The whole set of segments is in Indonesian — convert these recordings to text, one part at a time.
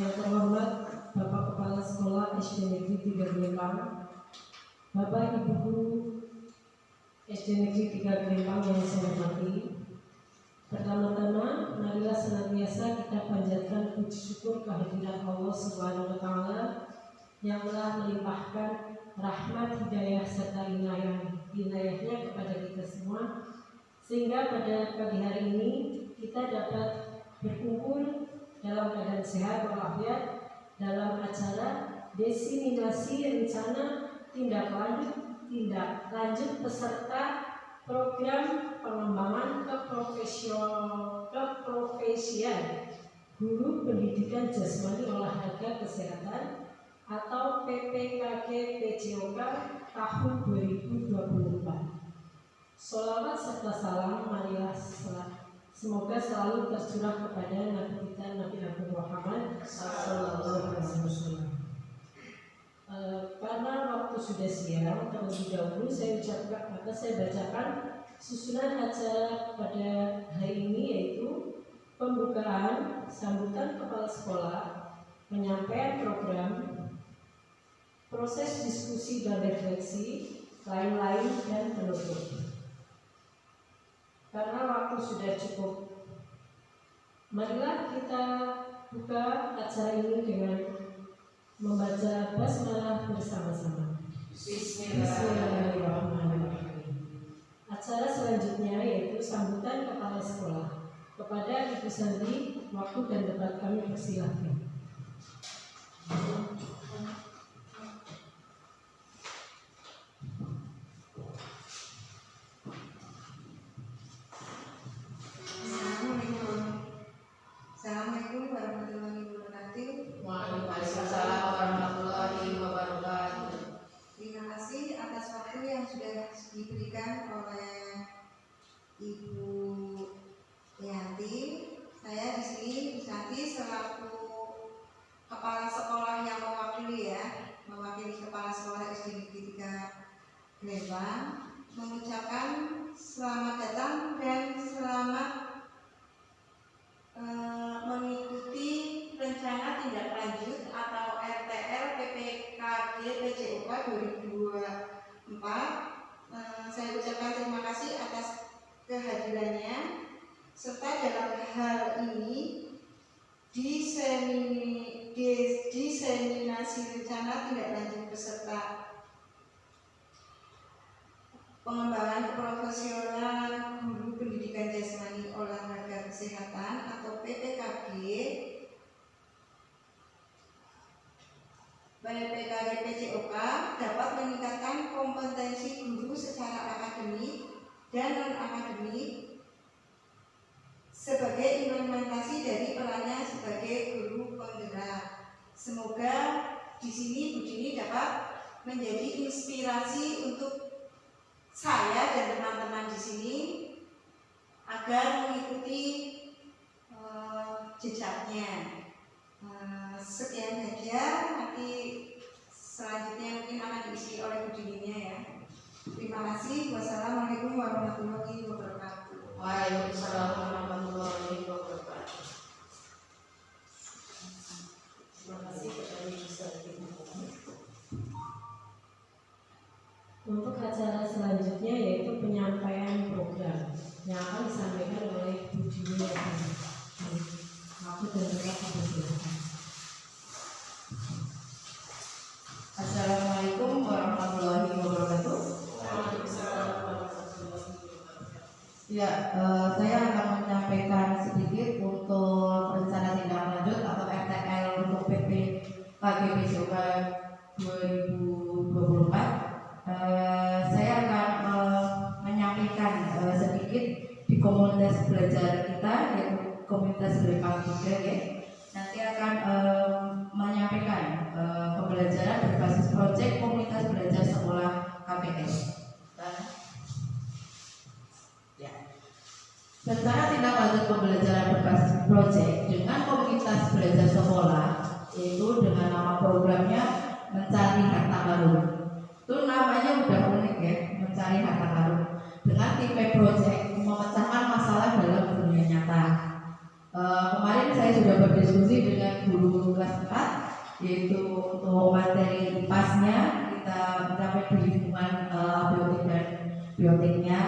Yang terhormat Bapak Kepala Sekolah SD Negeri 3 Gelembang, Bapak Ibu Guru SD Negeri 3 Gelembang yang saya hormati. Pertama-tama, marilah senantiasa kita panjatkan puji syukur kehadirat Allah Subhanahu wa Ta'ala yang telah melimpahkan rahmat, hidayah serta inayahnya kepada kita semua, sehingga pada pagi hari ini kita dapat berkumpul dalam keadaan sehat walafiat dalam acara diseminasi rencana tindak lanjut peserta program pengembangan keprofesian guru pendidikan jasmani olahraga kesehatan atau PPKG PJOK tahun 2024. Sholawat serta salam marilah semoga selalu tercurah kepada Nabi kita Nabi Muhammad sallallahu alaihi wasallam. Karena waktu sudah siang, terlebih dahulu saya bacakan susunan acara pada hari ini, yaitu pembukaan, sambutan kepala sekolah, penyampaian program, proses diskusi dan refleksi, lain-lain dan penutup. Karena waktu sudah cukup, marilah kita buka acara ini dengan membaca basmalah bersama-sama. Bismillahirrahmanirrahim. Acara selanjutnya yaitu sambutan kepala sekolah. Kepada Ibu Sandi, waktu dan tempat kami persilahkan. Assalamualaikum warahmatullahi wabarakatuh. Waalaikumsalam warahmatullahi wabarakatuh. Terima kasih atas waktu yang sudah diberikan oleh Ibu Yanti. Saya di sini Bu Santi selaku kepala sekolah yang mewakili kepala sekolah SD Negeri 3 Gelembang, mengucapkan selamat datang dan selamat mengikuti rencana tindak lanjut atau RTL PPKG PJOK 2024. Saya ucapkan terima kasih atas kehadirannya, serta dalam hal ini diseminasi rencana tindak lanjut peserta pengembangan keprofesionalan guru pendidikan jasmani olahraga kesehatan atau PPKG PJOK dapat meningkatkan kompetensi guru secara akademik dan non-akademik sebagai implementasi dari perannya sebagai guru penggerak. Semoga di sini Bu Dini dapat menjadi inspirasi untuk saya dan teman-teman di sini agar mengikuti jejaknya. Sekian saja, nanti selanjutnya mungkin akan diisi oleh Bu Dininya ya. Terima kasih. Wassalamualaikum warahmatullahi wabarakatuh. Waalaikumsalam warahmatullahi wabarakatuh. Terima kasih kepada Ibu Sandi. Untuk acara selanjutnya yaitu penyampaian program yang akan disampaikan oleh Bu Dini. Waktu dan tempat dipersilakan. Assalamualaikum warahmatullahi wabarakatuh. Ya, saya akan menyampaikan sedikit untuk rencana tindak lanjut atau RTL untuk PPKG PJOK 2024. Saya akan menyampaikan sedikit di komunitas belajar kita, yaitu komunitas Gelembang 3 ya. Nanti akan menyampaikan pembelajaran berbasis proyek komunitas belajar sekolah KPS. Rencana tindak lanjut pembelajaran berbasis proyek dengan komunitas belajar sekolah, yaitu dengan nama programnya Mencari Harta Karun. Itu namanya udah unik ya, Mencari Harta Karun. Dengan tipe proyek memecahkan masalah dalam dunia nyata. Kemarin saya sudah berdiskusi dengan guru kelas 4, yaitu untuk materi IPAS-nya kita mencapai di lingkungan biotik dan biotiknya,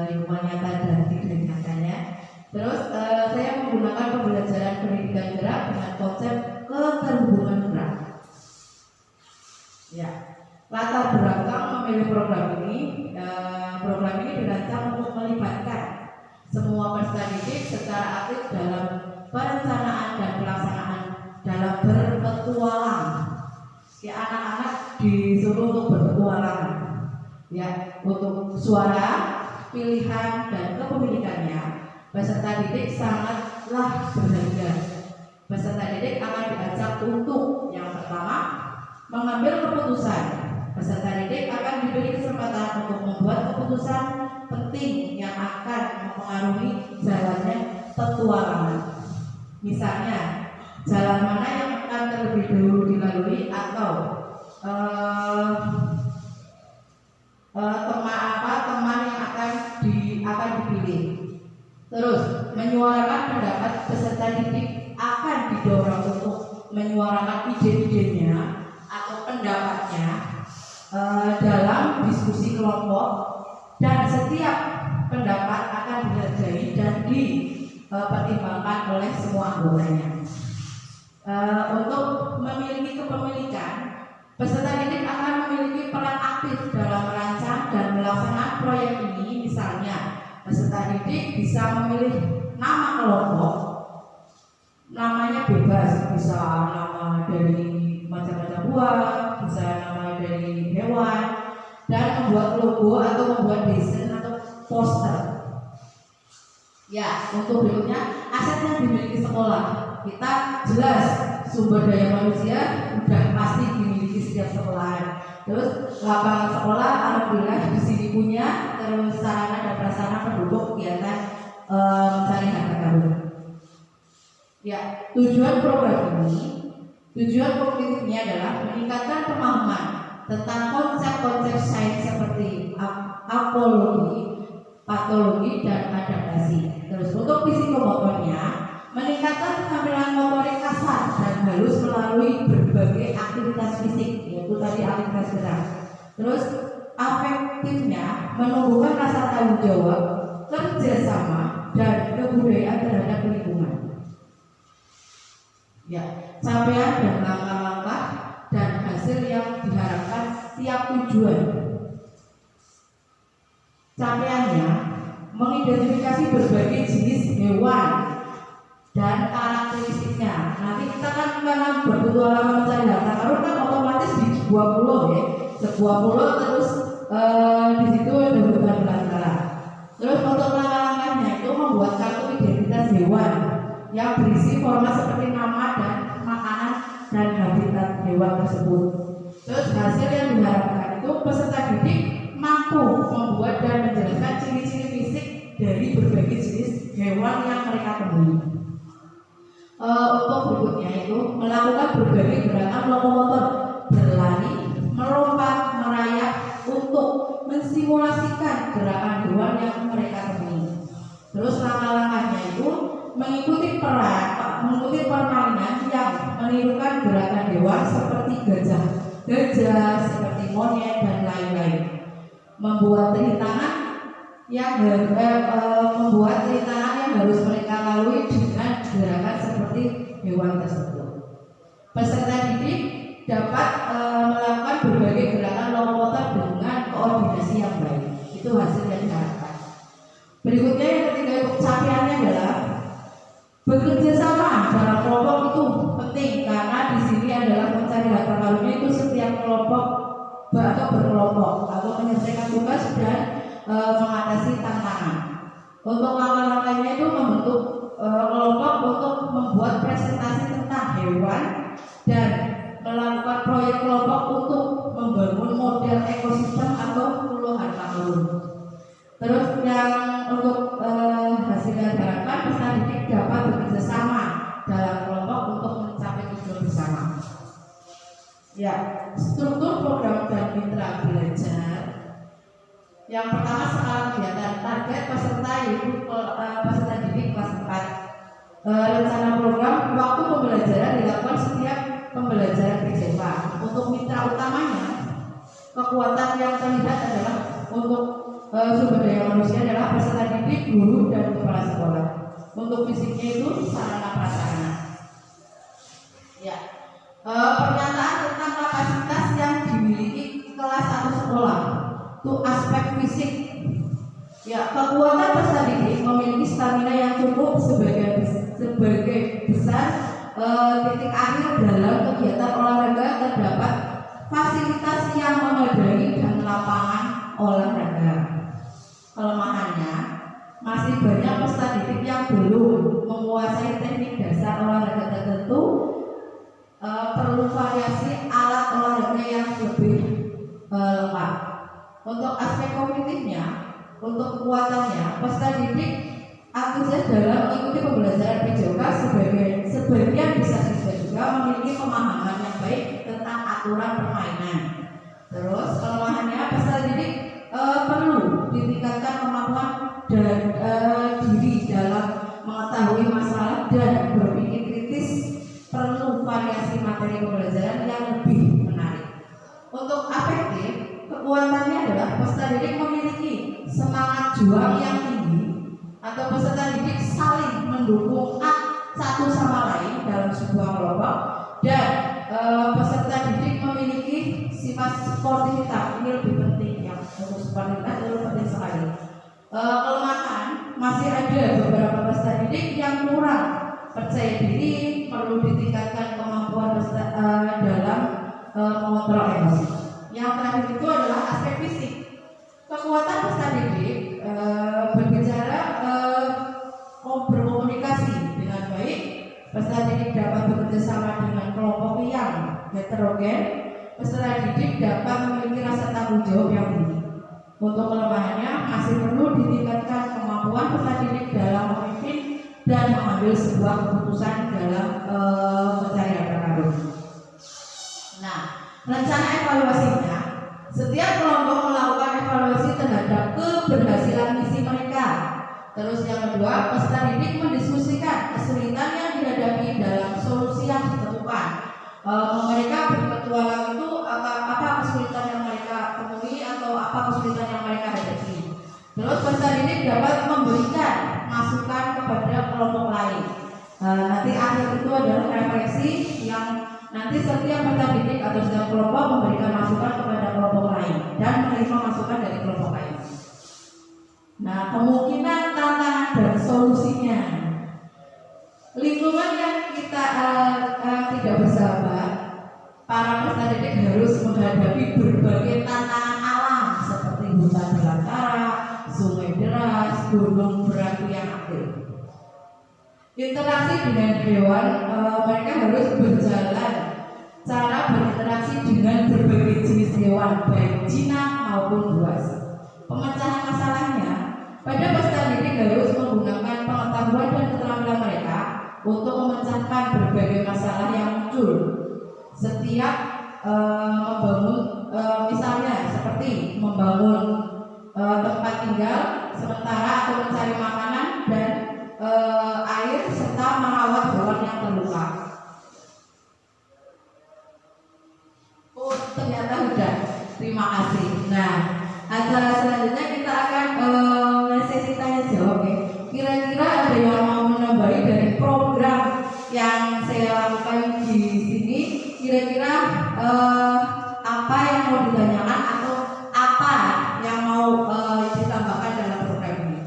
lingkungan nyata dan tidak nyatanya. Terus saya menggunakan pembelajaran pendidikan gerak dengan konsep keterhubungan gerak. Ya, latar belakang memilih program ini dirancang untuk melibatkan semua peserta didik secara aktif dalam perencanaan dan pelaksanaan dalam berpetualang. Ya, anak-anak disuruh untuk berpetualang, ya, untuk suara, pilihan dan kepemilikannya. Peserta didik sangatlah berharga. Peserta didik akan diajak untuk yang pertama mengambil keputusan. Peserta didik akan diberi kesempatan untuk membuat keputusan penting yang akan mempengaruhi jalannya petualangan. Misalnya, jalan mana yang akan terlebih dahulu dilalui atau teman yang akan dipilih. Terus, menyuarakan pendapat peserta didik akan didorong untuk menyuarakan ide-idenya atau pendapatnya dalam diskusi kelompok, dan setiap pendapat akan dihargai dan dipertimbangkan oleh semua anggotanya. Untuk memiliki kepemilikan, peserta didik akan memiliki peran aktif dalam merancang dan melaksanakan proyek ini. Misalnya, peserta didik bisa memilih nama kelompok, namanya bebas, bisa nama dari macam-macam buah, bisa nama dari hewan, dan membuat logo atau membuat desain atau poster. Ya, untuk berikutnya, aset yang dimiliki sekolah. Kita jelas sumber daya manusia sudah pasti dimiliki setiap sekolah. Terus lapangan sekolah alhamdulillah di sini punya, terus sarana dan prasarana pendukung kegiatan mencari harta karun. Ya, tujuan program konkretnya adalah meningkatkan pemahaman tentang konsep-konsep sains seperti apologi, patologi, dan adaptasi. Terus untuk psikomotornya, meningkatkan keterampilan motorik kasar dan halus melalui berbagai aktivitas fisik, yaitu tadi aktivitas gerak. Terus afektifnya, menumbuhkan rasa tanggung jawab, kerjasama, dan kebudayaan terhadap lingkungan. Ya, capaian dan langkah-langkah dan hasil yang diharapkan tiap tujuan. Capaiannya mengidentifikasi berbagai jenis hewan dan karakteristiknya. Nanti kita kan karena berpetualangan mencari harta karun kan otomatis di sebuah pulau, ya, sebuah pulau, terus di situ ada hutan belantara. Terus untuk langkah-langkahnya itu membuat kartu identitas hewan yang berisi format seperti nama dan makanan dan habitat hewan tersebut. Terus hasil yang diharapkan itu peserta didik mampu membuat dan menjelaskan ciri-ciri fisik dari berbagai jenis hewan yang mereka temui. Untuk berikutnya itu melakukan berbagai gerakan lokomotor, berlari, melompat, merayap untuk mensimulasikan gerakan hewan yang mereka temui. Terus langkah-langkahnya itu mengikuti permainan yang menirukan gerakan hewan seperti gajah, seperti monyet dan lain-lain. Membuat rintangan yang harus mereka lalui dengan gerakan seperti hewan tersebut. Peserta didik dapat melakukan berbagai gerakan lokomotor dengan koordinasi yang baik. Itu hasil yang diharapkan. Berikutnya yang ketiga, untuk capaiannya adalah bekerja sama dalam kelompok itu penting, karena di sini adalah mencari harta karunnya itu setiap kelompok atau berkelompok atau menyelesaikan tugas dan mengatasi tantangan. Untuk langkah-langkahnya itu membentuk kelompok untuk membuat presentasi tentang hewan dan melakukan proyek kelompok untuk membangun model ekosistem atau pulau harta karun. Terus yang untuk hasil yang diharapkan, peserta didik dapat bekerja sama dalam kelompok untuk mencapai tujuan bersama. Ya, struktur program dan mitra belajar. Yang pertama, skala kegiatan. Target peserta yaitu peserta didik kelas 4. rencana program waktu pembelajaran dilakukan setiap pembelajaran PJK. Untuk mitra utamanya, kekuatan yang terlihat adalah untuk sumber daya manusia adalah peserta didik, guru, dan kepala sekolah. Untuk fisiknya itu sarana prasarana. Ya, pernyataan tentang kapasitas yang dimiliki kelas 1 sekolah itu aspek fisik. Ya, kekuatan peserta didik memiliki stamina yang cukup sebagai besar titik akhir dalam kegiatan olahraga terdapat fasilitas yang memadai dan lapangan olahraga. Kelemahannya, masih banyak peserta didik yang belum menguasai teknik dasar olahraga tertentu, perlu variasi alat olahraga yang lebih lengkap. Untuk aspek kognitifnya, untuk kekuatannya, peserta didik antusias dalam mengikuti pembelajaran PJK. Sebagian besar siswa juga memiliki pemahaman yang baik tentang aturan permainan. Terus kelemahannya, peserta didik perlu ditingkatkan kemampuan dan diri dalam mengetahui masalah dan berpikir kritis. Perlu variasi materi pembelajaran yang lebih menarik. Untuk afektif, kekuatannya adalah peserta didik memiliki semangat juang yang tinggi, atau peserta didik saling mendukung satu sama lain dalam sebuah kelompok, dan peserta didik memiliki sifat sportivitas. Ini lebih penting ya, untuk sportivitas itu penting sekali. Kelemahan, masih ada beberapa peserta didik yang kurang percaya diri, perlu ditingkatkan kemampuan dalam mengontrol emosi. Yang terakhir itu adalah aspek fisik. Kekuatan peserta didik berbicara, berkomunikasi dengan baik. Peserta didik dapat bekerja sama dengan kelompok yang heterogen. Peserta didik dapat memiliki rasa tanggung jawab yang tinggi. Untuk kelemahannya, masih perlu ditingkatkan kemampuan peserta didik dalam memimpin dan mengambil sebuah keputusan dalam pencarian pengaruh. Nah, rencana evaluasinya, setiap kelompok melakukan evaluasi terhadap keberhasilan misi mereka. Terus yang kedua, peserta didik mendiskusikan kesulitan yang dihadapi dalam solusi yang ditentukan. Mereka berpetualang itu apa kesulitan yang mereka temui atau apa kesulitan yang mereka hadapi. Terus peserta didik dapat memberikan masukan kepada kelompok lain. Nanti akhir itu adalah refleksi yang nanti setiap peserta didik atau setiap kelompok memberikan masukan kepada kelompok lain dan menerima masukan dari kelompok lain. Nah, kemungkinan, tantangan, dan solusinya. Lingkungan yang kita tidak bersahabat, para peserta didik harus menghadapi berbagai tantangan alam seperti hutan belantara, sungai deras, gunung berapi yang aktif. Interaksi dengan hewan, mereka harus berjalan, cara berinteraksi dengan berbagai jenis hewan, baik jinak maupun buas. Pemecahan masalahnya, pada peserta didik harus menggunakan pengetahuan dan keterampilan mereka untuk memecahkan berbagai masalah yang muncul. Setiap membangun, misalnya seperti membangun tempat tinggal sementara atau mencari makanan dan air serta merawat hewan yang terluka. Oh, ternyata sudah. Terima kasih. Nah, acara selanjutnya kita akan sesi tanya jawab ya. Kira-kira ada yang mau menambahi dari program yang saya lakukan di sini? Kira-kira apa yang mau ditanyakan atau apa yang mau ditambahkan dalam program ini?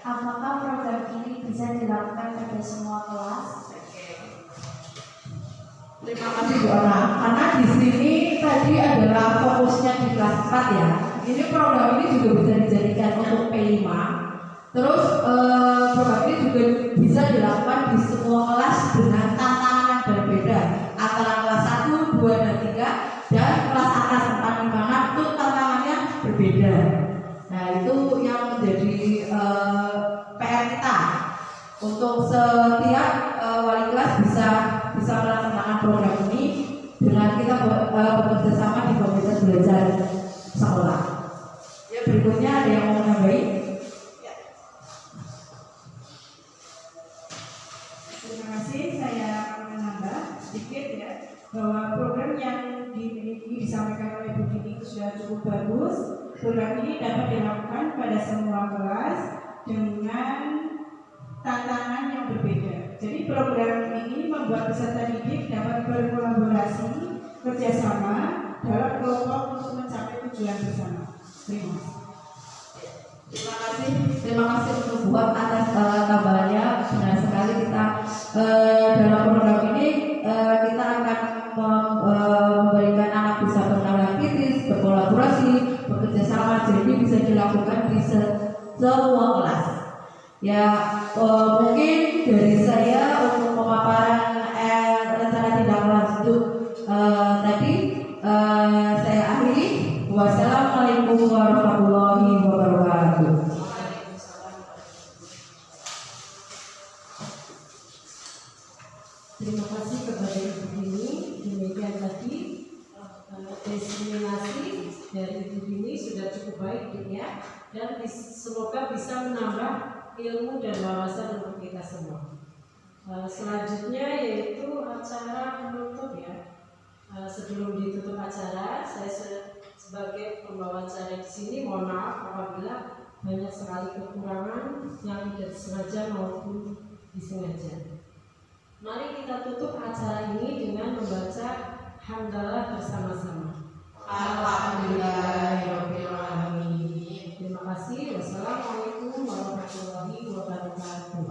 Apakah program ini bisa dilakukan pada semua kelas? Terima kasih Bu Ana. Karena di sini tadi adalah fokusnya di kelas 4 ya. Ini program ini juga bisa dijadikan untuk P5. Terus program ini juga bisa dilakukan di semua kelas dengan tantangan yang berbeda antara kelas 1, 2, dan 3 dan kelas atas 4 di mana itu tantangannya berbeda. Nah, itu yang menjadi PR Untuk setiap wali kelas bisa melaksanakan program ini dengan kita bekerja sama di komunitas belajar sekolah. Ya, berikutnya ada yang mau menambahin? Terima kasih, saya akan menambah sedikit ya, bahwa program yang disampaikan oleh Bu Dini itu sudah cukup bagus. Program ini dapat dilakukan pada semua kelas dengan tantangan yang berbeda. Jadi program ini membuat peserta didik dapat berkolaborasi, kerjasama dalam kelompok untuk mencapai tujuan bersama. Terima kasih. Terima kasih untuk buat atas tambahannya. Benar sekali, kita dalam program ini kita akan memberikan anak bisa bernalar kritis, berkolaborasi, bekerja sama, jadi bisa dilakukan di semua kelas. Ya, mungkin dari saya untuk pemaparan rencana tindak lanjut tadi saya akhiri. Wassalamualaikum warahmatullahi wabarakatuh. Terima kasih kepada Ibu Dini. Demikian tadi diseminasi dari Ibu Dini sudah cukup baik ya, dan semoga bisa menambah ilmu dan wawasan untuk kita semua. Selanjutnya yaitu acara penutup ya. Sebelum ditutup acara, saya sebagai pembawa acara di sini mohon maaf apabila banyak sekali kekurangan yang tidak disengaja maupun disengaja. Mari kita tutup acara ini dengan membaca hamdalah bersama-sama. Alhamdulillahirabbil alamin. Terima kasih. Wassalamualaikum warahmatullahi wabarakatuh.